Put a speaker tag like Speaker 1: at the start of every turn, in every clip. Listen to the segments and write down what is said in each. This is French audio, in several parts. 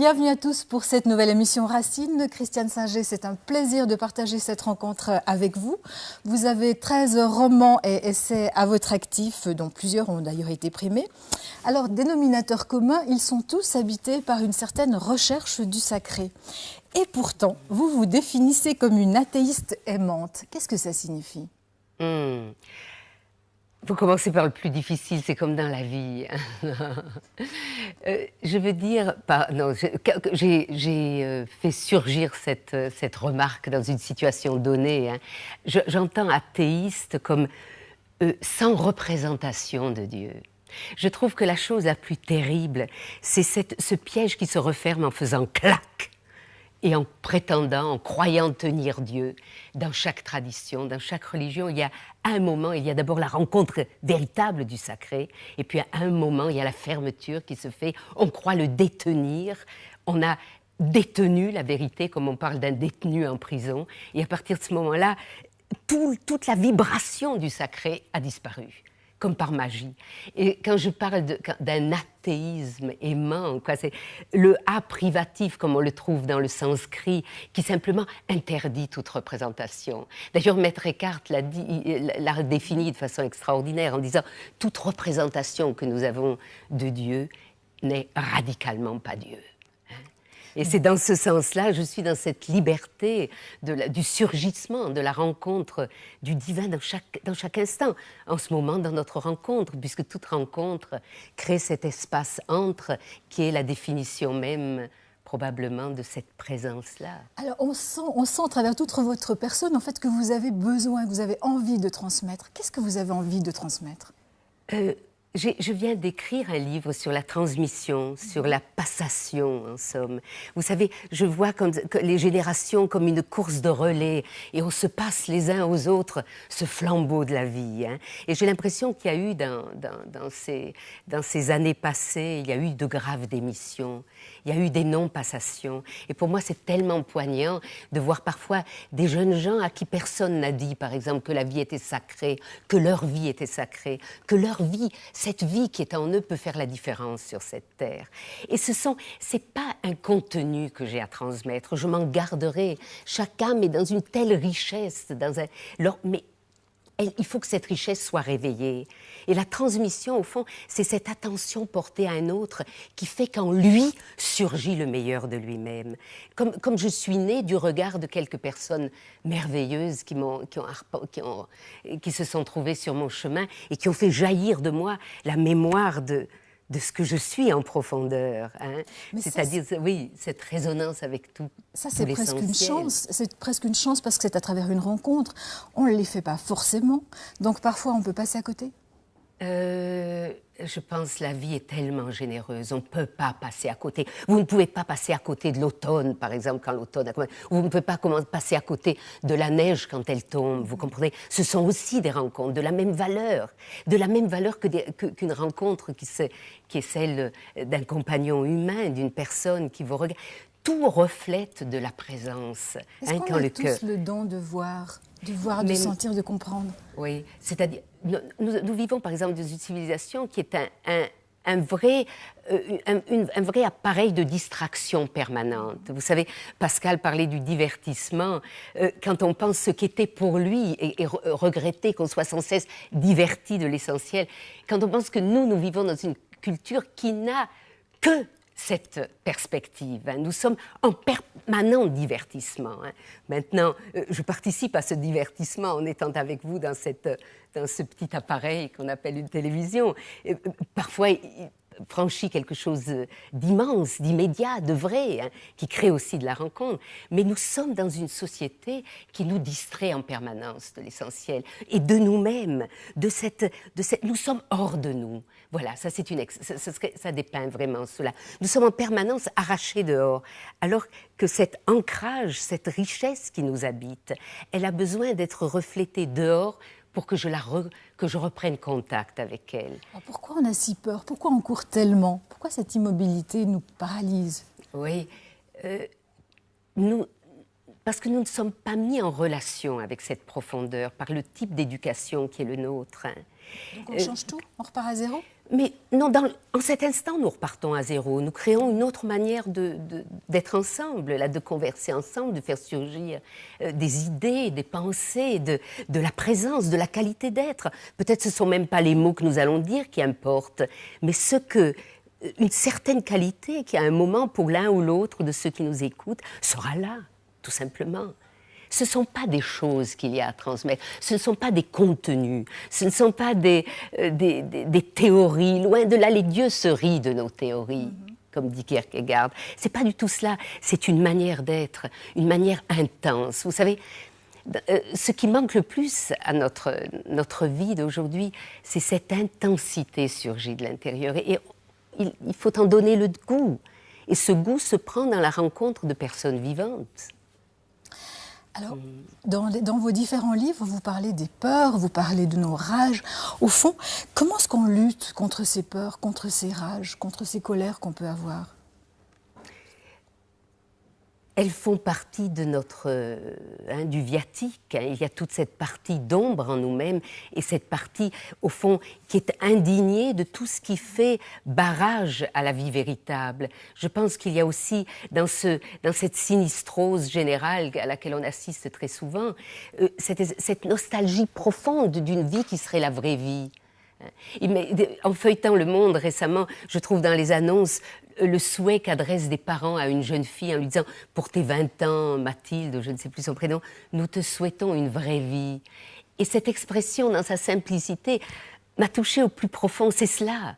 Speaker 1: Bienvenue à tous pour cette nouvelle émission Racine. Christiane Singer, c'est un plaisir de partager cette rencontre avec vous. Vous avez 13 romans et essais à votre actif, dont plusieurs ont d'ailleurs été primés. Alors, dénominateur commun, ils sont tous habités par une certaine recherche du sacré. Et pourtant, vous vous définissez comme une athéiste aimante. Qu'est-ce que ça signifie ?
Speaker 2: Il faut commencer par le plus difficile, c'est comme dans la vie. Je veux dire, j'ai fait surgir cette remarque dans une situation donnée. Hein. J'entends athéiste comme sans représentation de Dieu. Je trouve que la chose la plus terrible, c'est ce piège qui se referme en faisant clac. Et en prétendant, en croyant tenir Dieu, dans chaque tradition, dans chaque religion, il y a un moment, il y a d'abord la rencontre véritable du sacré, et puis à un moment, il y a la fermeture qui se fait, on croit le détenir, on a détenu la vérité, comme on parle d'un détenu en prison, et à partir de ce moment-là, toute la vibration du sacré a disparu. Comme par magie. Et quand je parle d'un athéisme aimant, c'est le A privatif, comme on le trouve dans le sanskrit, qui simplement interdit toute représentation. D'ailleurs, Maître Eckhart l'a défini de façon extraordinaire en disant « toute représentation que nous avons de Dieu n'est radicalement pas Dieu ». Et c'est dans ce sens-là, je suis dans cette liberté du surgissement, de la rencontre du divin dans chaque instant. En ce moment, dans notre rencontre, puisque toute rencontre crée cet espace entre, qui est la définition même, probablement, de cette présence-là.
Speaker 1: Alors, on sent à travers toute votre personne, en fait, que vous avez besoin, que vous avez envie de transmettre. Qu'est-ce que vous avez envie de transmettre ?
Speaker 2: Je viens d'écrire un livre sur la transmission, sur la passation, en somme. Vous savez, je vois les générations comme une course de relais et on se passe les uns aux autres ce flambeau de la vie. Hein. Et j'ai l'impression qu'il y a eu dans ces années passées, il y a eu de graves démissions, il y a eu des non-passations. Et pour moi, c'est tellement poignant de voir parfois des jeunes gens à qui personne n'a dit, par exemple, que la vie était sacrée, que leur vie était sacrée, que leur vie, cette vie qui est en eux peut faire la différence sur cette terre. Et c'est pas un contenu que j'ai à transmettre, je m'en garderai. Chaque âme est dans une telle richesse, mais il faut que cette richesse soit réveillée. Et la transmission, au fond, c'est cette attention portée à un autre qui fait qu'en lui surgit le meilleur de lui-même. Comme je suis née du regard de quelques personnes merveilleuses qui se sont trouvées sur mon chemin et qui ont fait jaillir de moi la mémoire de ce que je suis en profondeur. Hein. C'est-à-dire, oui, cette résonance avec tout.
Speaker 1: Ça, c'est presque une chance. C'est presque une chance parce que c'est à travers une rencontre. On ne les fait pas forcément. Donc, parfois, on peut passer à côté.
Speaker 2: Je pense que la vie est tellement généreuse, on ne peut pas passer à côté. Vous ne pouvez pas passer à côté de l'automne, par exemple, quand l'automne a commencé. Vous ne pouvez pas passer à côté de la neige quand elle tombe, vous comprenez ? Ce sont aussi des rencontres de la même valeur qu'une rencontre qui est celle d'un compagnon humain, d'une personne qui vous regarde. Tout reflète de la présence.
Speaker 1: Est-ce qu'on a tous le don de voir, de sentir, de comprendre ?
Speaker 2: Oui, c'est-à-dire, nous vivons par exemple dans une civilisation qui est un vrai appareil de distraction permanente. Vous savez, Pascal parlait du divertissement. Quand on pense ce qu'était pour lui et regretter qu'on soit sans cesse diverti de l'essentiel, quand on pense que nous vivons dans une culture qui n'a que cette perspective. Hein. Nous sommes en permanent divertissement. Hein. Maintenant, je participe à ce divertissement en étant avec vous dans ce petit appareil qu'on appelle une télévision. Parfois, il franchit quelque chose d'immense, d'immédiat, de vrai, hein, qui crée aussi de la rencontre. Mais nous sommes dans une société qui nous distrait en permanence de l'essentiel et de nous-mêmes. Nous sommes hors de nous. Voilà, ça dépeint vraiment cela. Nous sommes en permanence arrachés dehors, alors que cet ancrage, cette richesse qui nous habite, elle a besoin d'être reflétée dehors pour que je reprenne contact avec elle.
Speaker 1: Alors pourquoi on a si peur ? Pourquoi on court tellement ? Pourquoi cette immobilité nous paralyse ?
Speaker 2: Oui, parce que nous ne sommes pas mis en relation avec cette profondeur par le type d'éducation qui est le nôtre.
Speaker 1: Donc on change tout? On repart à zéro?
Speaker 2: Mais non, en cet instant, nous repartons à zéro. Nous créons une autre manière d'être ensemble, là, de converser ensemble, de faire surgir des idées, des pensées, de la présence, de la qualité d'être. Peut-être ce ne sont même pas les mots que nous allons dire qui importent, mais une certaine qualité qui, à un moment, pour l'un ou l'autre de ceux qui nous écoutent, sera là, tout simplement. Ce ne sont pas des choses qu'il y a à transmettre, ce ne sont pas des contenus, ce ne sont pas des théories. Loin de là, les dieux se rient de nos théories, comme dit Kierkegaard. Ce n'est pas du tout cela, c'est une manière d'être, une manière intense. Vous savez, ce qui manque le plus à notre vie d'aujourd'hui, c'est cette intensité surgie de l'intérieur. Et il faut en donner le goût. Et ce goût se prend dans la rencontre de personnes vivantes.
Speaker 1: Alors, dans vos différents livres, vous parlez des peurs, vous parlez de nos rages. Au fond, comment est-ce qu'on lutte contre ces peurs, contre ces rages, contre ces colères qu'on peut avoir?
Speaker 2: Elles font partie de du viatique. Il y a toute cette partie d'ombre en nous-mêmes et cette partie, au fond, qui est indignée de tout ce qui fait barrage à la vie véritable. Je pense qu'il y a aussi, dans cette sinistrose générale à laquelle on assiste très souvent, cette nostalgie profonde d'une vie qui serait la vraie vie. En feuilletant Le Monde récemment, je trouve dans les annonces le souhait qu'adressent des parents à une jeune fille en lui disant « Pour tes 20 ans, Mathilde, je ne sais plus son prénom, nous te souhaitons une vraie vie. » Et cette expression, dans sa simplicité, m'a touchée au plus profond. C'est cela.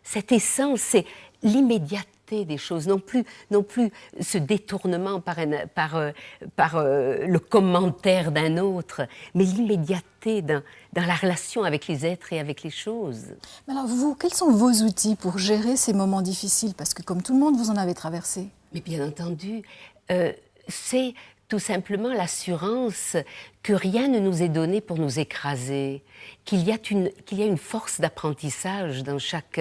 Speaker 2: Cette essence, c'est l'immédiateté des choses, non plus ce détournement par le commentaire d'un autre, mais l'immédiateté dans la relation avec les êtres et avec les choses.
Speaker 1: Mais alors vous, quels sont vos outils pour gérer ces moments difficiles? Parce que comme tout le monde, vous en avez traversé.
Speaker 2: Mais bien entendu, c'est tout simplement l'assurance que rien ne nous est donné pour nous écraser, qu'il y a une force d'apprentissage dans chaque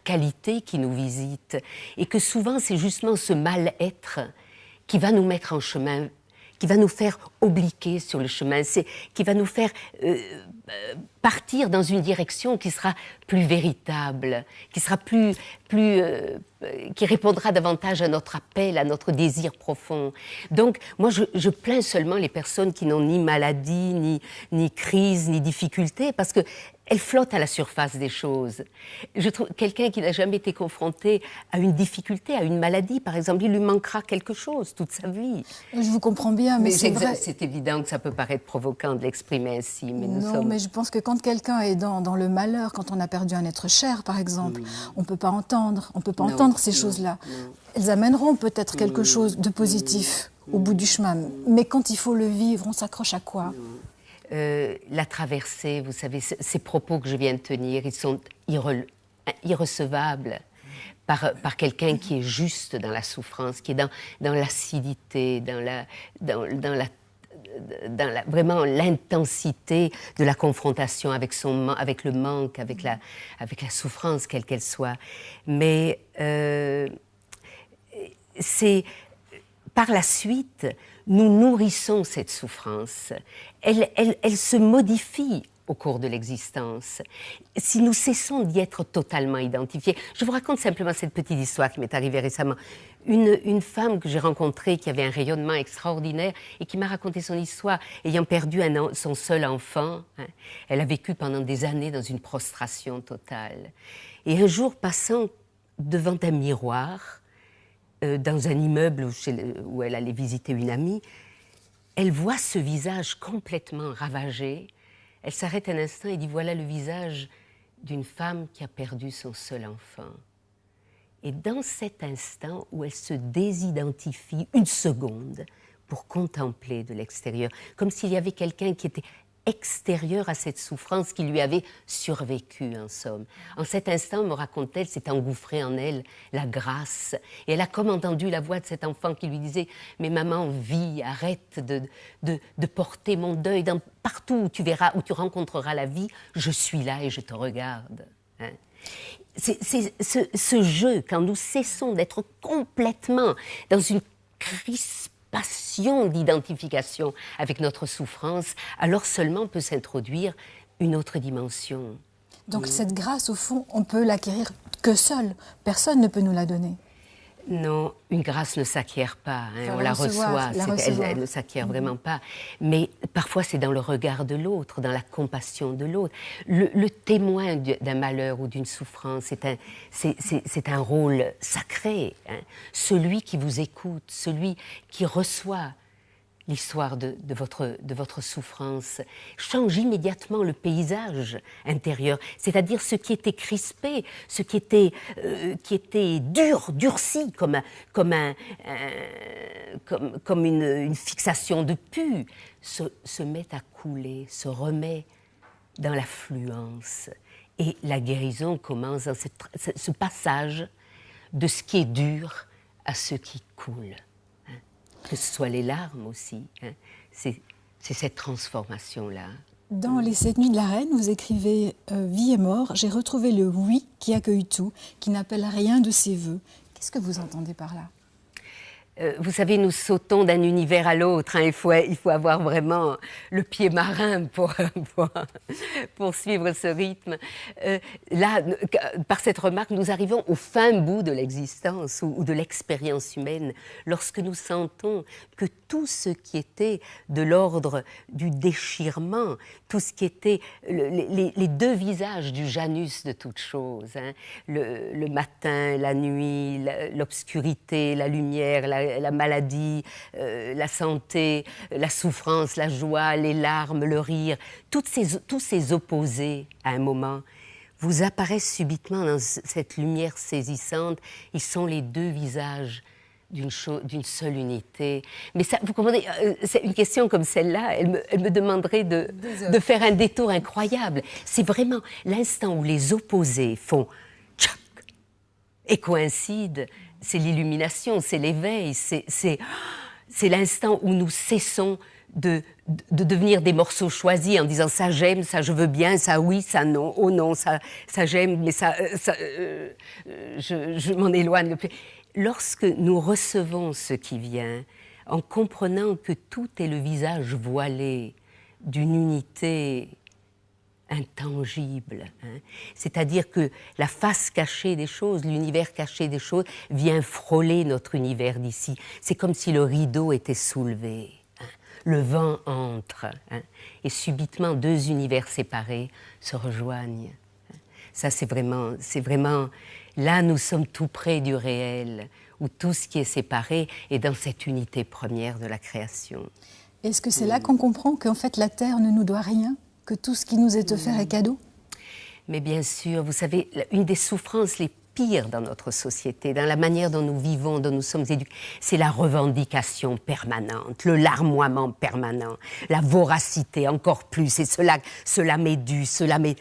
Speaker 2: qualité qui nous visite, et que souvent c'est justement ce mal-être qui va nous mettre en chemin, qui va nous faire obliquer sur le chemin, qui va nous faire partir dans une direction qui sera plus véritable, qui sera qui répondra davantage à notre appel, à notre désir profond. Donc, moi, je plains seulement les personnes qui n'ont ni maladie, ni crise, ni difficulté, parce qu'elles flottent à la surface des choses. Je trouve quelqu'un qui n'a jamais été confronté à une difficulté, à une maladie, par exemple, il lui manquera quelque chose toute sa vie.
Speaker 1: Je vous comprends bien, mais c'est vrai.
Speaker 2: C'est évident que ça peut paraître provoquant de l'exprimer ainsi, mais
Speaker 1: mais je pense que quand quelqu'un est dans le malheur, quand on a perdu un être cher, par exemple, on ne peut pas entendre, ces choses-là. Elles amèneront peut-être quelque chose de positif au bout du chemin, mais quand il faut le vivre, on s'accroche à quoi?
Speaker 2: La traversée, vous savez, ces propos que je viens de tenir, ils sont irrecevables par quelqu'un qui est juste dans la souffrance, qui est dans l'acidité, vraiment l'intensité de la confrontation avec le manque, avec la souffrance, quelle qu'elle soit. Mais c'est par la suite, nous nourrissons cette souffrance. Elle se modifie au cours de l'existence. Si nous cessons d'y être totalement identifiés. Je vous raconte simplement cette petite histoire qui m'est arrivée récemment. Une femme que j'ai rencontrée qui avait un rayonnement extraordinaire et qui m'a raconté son histoire, ayant perdu son seul enfant. Elle a vécu pendant des années dans une prostration totale. Et un jour, passant devant un miroir, dans un immeuble où elle allait visiter une amie, elle voit ce visage complètement ravagé. Elle s'arrête un instant et dit « Voilà le visage d'une femme qui a perdu son seul enfant. » Et dans cet instant où elle se désidentifie une seconde pour contempler de l'extérieur, comme s'il y avait quelqu'un qui était extérieur à cette souffrance qui lui avait survécu, en somme. En cet instant, me raconte-t-elle, s'est engouffrée en elle la grâce. Et elle a comme entendu la voix de cet enfant qui lui disait « Mais maman, vis, arrête de porter mon deuil. Partout où tu verras, où tu rencontreras la vie, je suis là et je te regarde. » C'est ce jeu, quand nous cessons d'être complètement dans une passion d'identification avec notre souffrance, alors seulement peut s'introduire une autre dimension.
Speaker 1: Donc cette grâce, au fond, on peut l'acquérir que seul. Personne ne peut nous la donner.
Speaker 2: Non, une grâce ne s'acquiert pas, on la reçoit, elle ne s'acquiert vraiment pas. Mais parfois c'est dans le regard de l'autre, dans la compassion de l'autre. Le témoin d'un malheur ou d'une souffrance, c'est un rôle sacré. Celui qui vous écoute, celui qui reçoit l'histoire de votre souffrance change immédiatement le paysage intérieur, c'est-à-dire ce qui était crispé, ce qui était durci comme une fixation de pu, se met à couler, se remet dans l'affluence. Et la guérison commence dans ce passage de ce qui est dur à ce qui coule. Que ce soit les larmes aussi. C'est cette transformation-là.
Speaker 1: Dans Les 7 nuits de la Reine, vous écrivez « Vie et mort, j'ai retrouvé le oui qui accueille tout, qui n'appelle rien de ses voeux ». Qu'est-ce que vous entendez par là ?
Speaker 2: Vous savez, nous sautons d'un univers à l'autre. Il faut avoir vraiment le pied marin pour suivre ce rythme. Là, par cette remarque, nous arrivons au fin bout de l'existence ou de l'expérience humaine, lorsque nous sentons que tout ce qui était de l'ordre du déchirement, tout ce qui était les deux visages du Janus de toute chose, le matin, la nuit, l'obscurité, la lumière, la maladie, la santé, la souffrance, la joie, les larmes, le rire, tous ces opposés à un moment vous apparaissent subitement dans cette lumière saisissante. Ils sont les deux visages d'une seule unité. Mais ça, vous comprenez, une question comme celle-là, elle me demanderait de faire un détour incroyable. C'est vraiment l'instant où les opposés font tchac et coïncident. C'est l'illumination, c'est l'éveil, c'est l'instant où nous cessons de devenir des morceaux choisis en disant ça j'aime, ça je veux bien, ça oui, ça non, oh non, ça j'aime, mais je m'en éloigne le plus. Lorsque nous recevons ce qui vient, en comprenant que tout est le visage voilé d'une unité intangible, c'est-à-dire que la face cachée des choses, l'univers caché des choses, vient frôler notre univers d'ici. C'est comme si le rideau était soulevé. Le vent entre, et subitement deux univers séparés se rejoignent. Ça, c'est vraiment... Là, nous sommes tout près du réel, où tout ce qui est séparé est dans cette unité première de la création.
Speaker 1: Est-ce que c'est là qu'on comprend qu'en fait la Terre ne nous doit rien, que tout ce qui nous est offert est cadeau ?
Speaker 2: Mais bien sûr, vous savez, une des souffrances les pires dans notre société, dans la manière dont nous vivons, dont nous sommes éduqués, c'est la revendication permanente, le larmoiement permanent, la voracité encore plus, et cela m'est dû, cela m'est...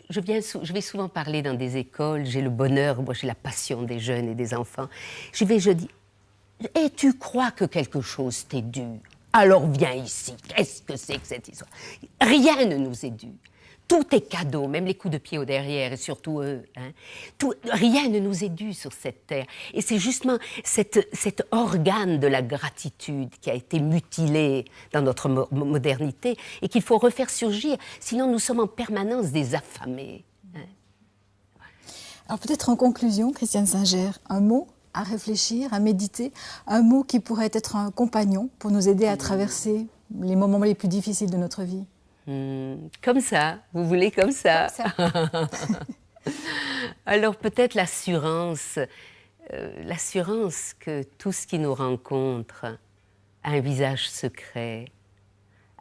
Speaker 2: Je vais souvent parler dans des écoles, j'ai le bonheur, moi j'ai la passion des jeunes et des enfants. Je dis, et tu crois que quelque chose t'est dû ? Alors viens ici, qu'est-ce que c'est que cette histoire ? Rien ne nous est dû. Tout est cadeau, même les coups de pied au derrière, et surtout eux. Rien ne nous est dû sur cette terre. Et c'est justement cet organe de la gratitude qui a été mutilé dans notre modernité et qu'il faut refaire surgir, sinon nous sommes en permanence des affamés.
Speaker 1: Alors peut-être en conclusion, Christiane Singer, un mot à réfléchir, à méditer, un mot qui pourrait être un compagnon pour nous aider à traverser les moments les plus difficiles de notre vie.
Speaker 2: Comme ça, vous voulez comme ça. Alors peut-être l'assurance que tout ce qui nous rencontre a un visage secret,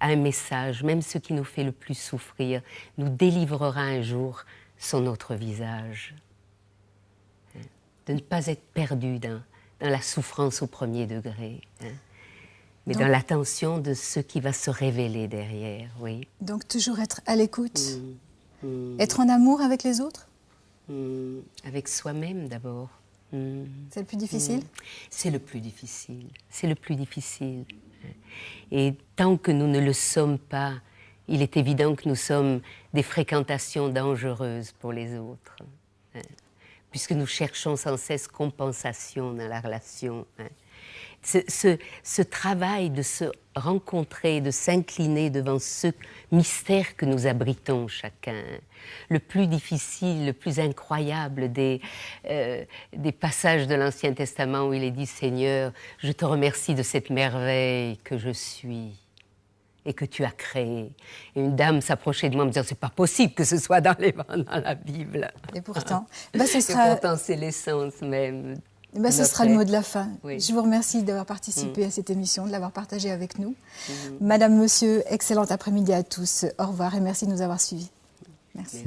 Speaker 2: a un message, même ce qui nous fait le plus souffrir, nous délivrera un jour son autre visage. De ne pas être perdu dans la souffrance au premier degré. Mais dans l'attention de ce qui va se révéler derrière, oui.
Speaker 1: Donc toujours être à l'écoute, être en amour avec les autres ?
Speaker 2: Avec soi-même d'abord.
Speaker 1: C'est le plus difficile ?
Speaker 2: C'est le plus difficile, c'est le plus difficile. Et tant que nous ne le sommes pas, il est évident que nous sommes des fréquentations dangereuses pour les autres. Puisque nous cherchons sans cesse compensation dans la relation. ce travail de se rencontrer, de s'incliner devant ce mystère que nous abritons chacun, le plus difficile, le plus incroyable des passages de l'Ancien Testament où il est dit « Seigneur, je te remercie de cette merveille que je suis et que tu as créée. » Et une dame s'approchait de moi en me disant « C'est pas possible que ce soit dans la Bible. »
Speaker 1: Et pourtant, pourtant
Speaker 2: c'est l'essence même.
Speaker 1: Ce sera le mot de la fin.
Speaker 2: Oui.
Speaker 1: Je vous remercie d'avoir participé à cette émission, de l'avoir partagée avec nous. Madame, Monsieur, excellent après-midi à tous. Au revoir et merci de nous avoir suivis. Merci.